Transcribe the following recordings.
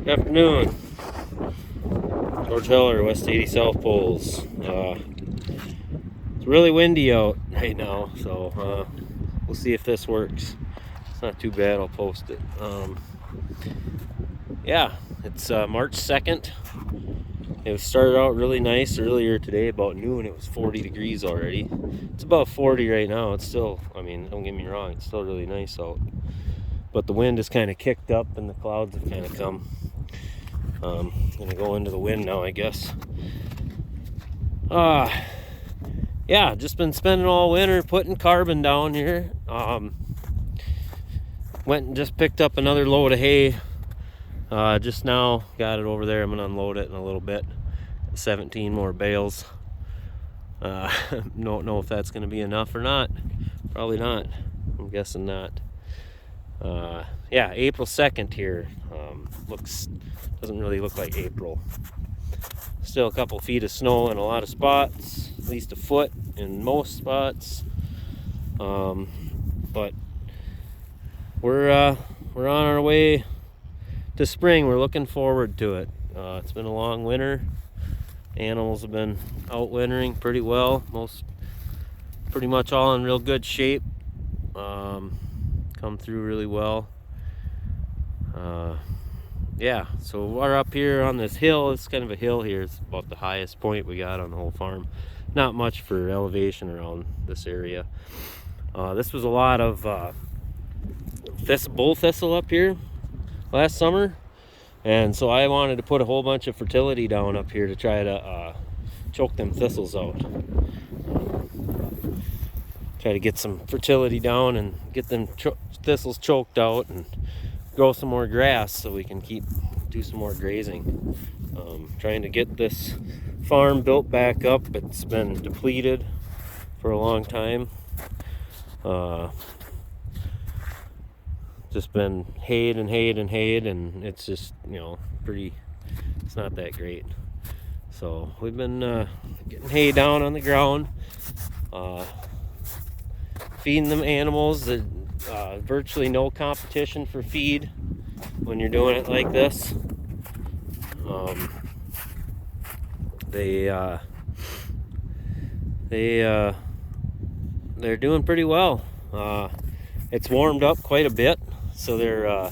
Afternoon. George Heller, West 80 South Poles. It's really windy out right now, so we'll see if this works. It's not too bad, I'll post it. Yeah, it's March 2nd. It started out really nice earlier today, about noon. It was 40 degrees already. It's about 40 right now. It's still, I mean, don't get me wrong, it's still really nice out. But the wind is kind of kicked up and the clouds have kind of come. Gonna go into the wind now, I guess. Yeah, just been spending all winter putting carbon down here. Went and just picked up another load of hay. Just now got it over there. I'm gonna unload it in a little bit. 17 more bales. Don't know if that's gonna be enough or not. Probably not. I'm guessing not. Yeah, April 2nd here. Doesn't really look like April. Still a couple feet of snow in a lot of spots, at least a foot in most spots. But we're on our way to spring. We're looking forward to it. It's been a long winter. Animals have been out wintering pretty well. Pretty much all in real good shape. Come through really well. Yeah, so we're up here on this hill. It's kind of a hill here. It's about the highest point we got on the whole farm. Not much for elevation around this area. This was a lot of bull thistle up here last summer, and so I wanted to put a whole bunch of fertility down up here to try to choke them thistles out. Try to get some fertility down and get them thistles choked out and grow some more grass so we can do some more grazing. Trying to get this farm built back up. It's been depleted for a long time. Just been hayed, and it's just, it's not that great. So we've been getting hay down on the ground, feeding them animals. Virtually no competition for feed when you're doing it like this. They're doing pretty well. It's warmed up quite a bit, so their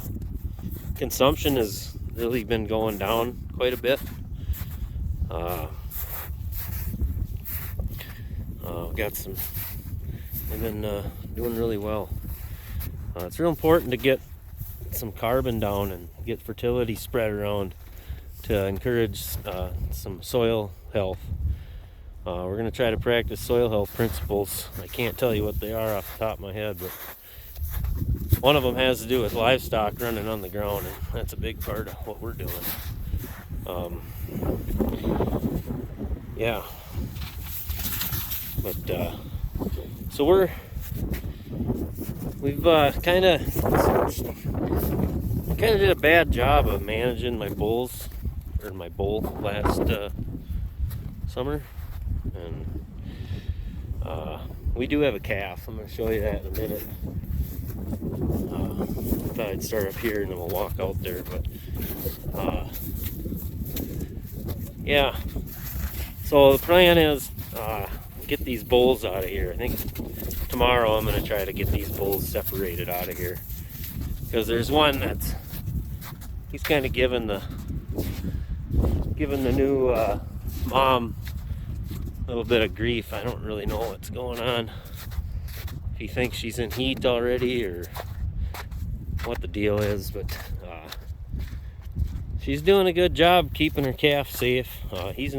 consumption has really been going down quite a bit. They've been doing really well. It's real important to get some carbon down and get fertility spread around to encourage some soil health. We're going to try to practice soil health principles. I can't tell you what they are off the top of my head, but one of them has to do with livestock running on the ground, and that's a big part of what we're doing. Yeah. But so we've kind of did a bad job of managing my bull last summer, and we do have a calf. I'm going to show you that in a minute. I thought I'd start up here and then we'll walk out there, but yeah. So the plan is get these bulls out of here. I think tomorrow I'm going to try to get these bulls separated out of here, because there's one he's kind of giving the new mom a little bit of grief. I don't really know what's going on, if he thinks she's in heat already or what the deal is, but she's doing a good job keeping her calf safe. He's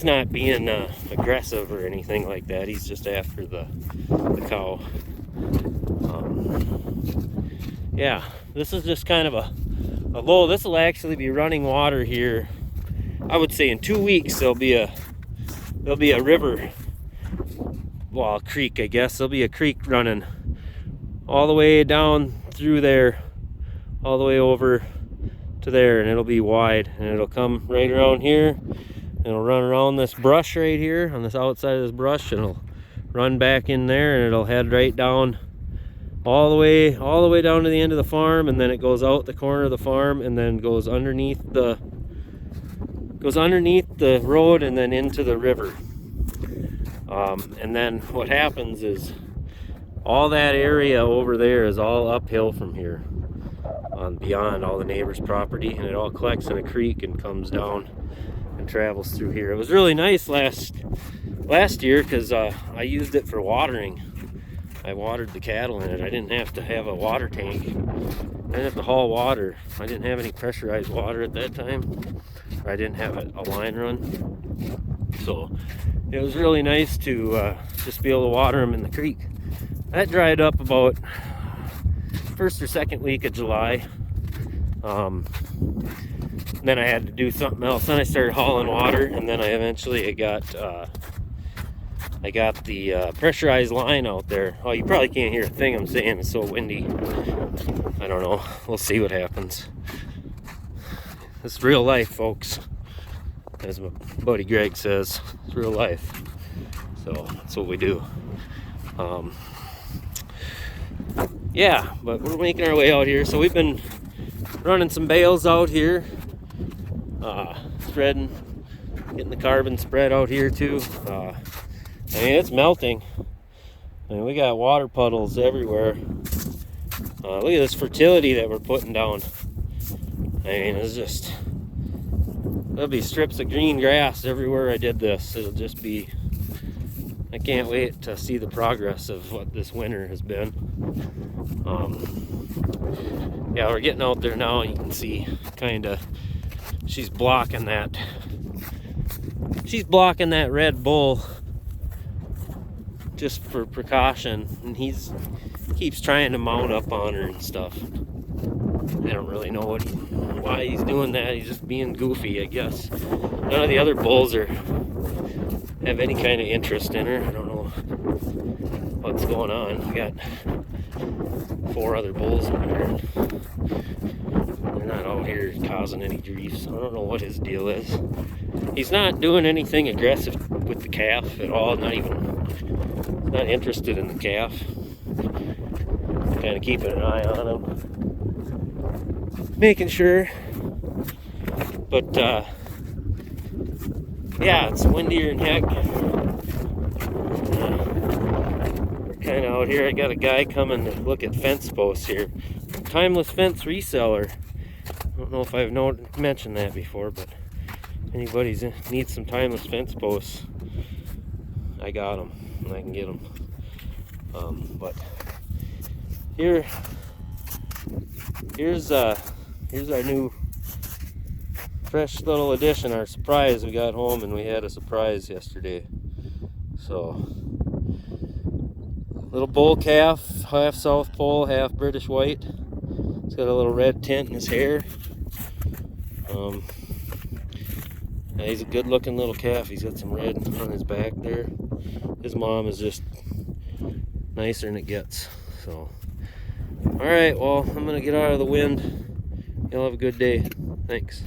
not being aggressive or anything like that. He's just after the cow. Yeah, this is just kind of a low. This will actually be running water here. I would say in 2 weeks there'll be a river, well, a creek, I guess. There'll be a creek running all the way down through there, all the way over to there, and it'll be wide, and it'll come right around here. It'll run around this brush right here, on this outside of this brush, and it'll run back in there, and it'll head right down all the way down to the end of the farm, and then it goes out the corner of the farm, and then goes underneath the road and then into the river. And then what happens is all that area over there is all uphill from here, on beyond all the neighbors' property, and it all collects in a creek and comes down and travels through here. It was really nice last year because I used it for watering. I watered the cattle in it. I didn't have to have a water tank. I didn't have to haul water. I didn't have any pressurized water at that time. I didn't have a line run. So it was really nice to just be able to water them in the creek. That dried up about first or second week of July. Then I had to do something else. Then I started hauling water, and then I got the pressurized line out there. Oh, you probably can't hear a thing I'm saying. It's so windy. I don't know. We'll see what happens. It's real life, folks. As my buddy Greg says, it's real life. So that's what we do. Yeah, but we're making our way out here. So we've been running some bales out here. Spreading, getting the carbon spread out here too. I mean, it's melting. I mean, we got water puddles everywhere. Look at this fertility that we're putting down. I mean, it's just, there'll be strips of green grass everywhere I did this. It'll just be, I can't wait to see the progress of what this winter has been. Yeah, we're getting out there now. You can see kind of, she's blocking that Red Bull just for precaution, and he keeps trying to mount up on her and stuff. I don't really know why he's doing that. He's just being goofy, I guess. None of the other bulls have any kind of interest in her. I don't know what's going on. We got 4 other bulls in here. They're not out here causing any grief, so I don't know what his deal is. He's not doing anything aggressive with the calf at all. Not interested in the calf. Kind of keeping an eye on him, making sure. But yeah, it's windier than heck. We're kind of out here. I got a guy coming to look at fence posts here. Timeless fence reseller. I don't know if I've mentioned that before, but if anybody needs some timeless fence posts, I got them and I can get them. But here's our new fresh little addition, our surprise. We got home and we had a surprise yesterday. So, little bull calf, half South Pole, half British White. He's got a little red tint in his hair. Yeah, he's a good looking little calf. He's got some red on his back there. His mom is just nicer than it gets. So, alright, well, I'm gonna get out of the wind. Y'all have a good day. Thanks.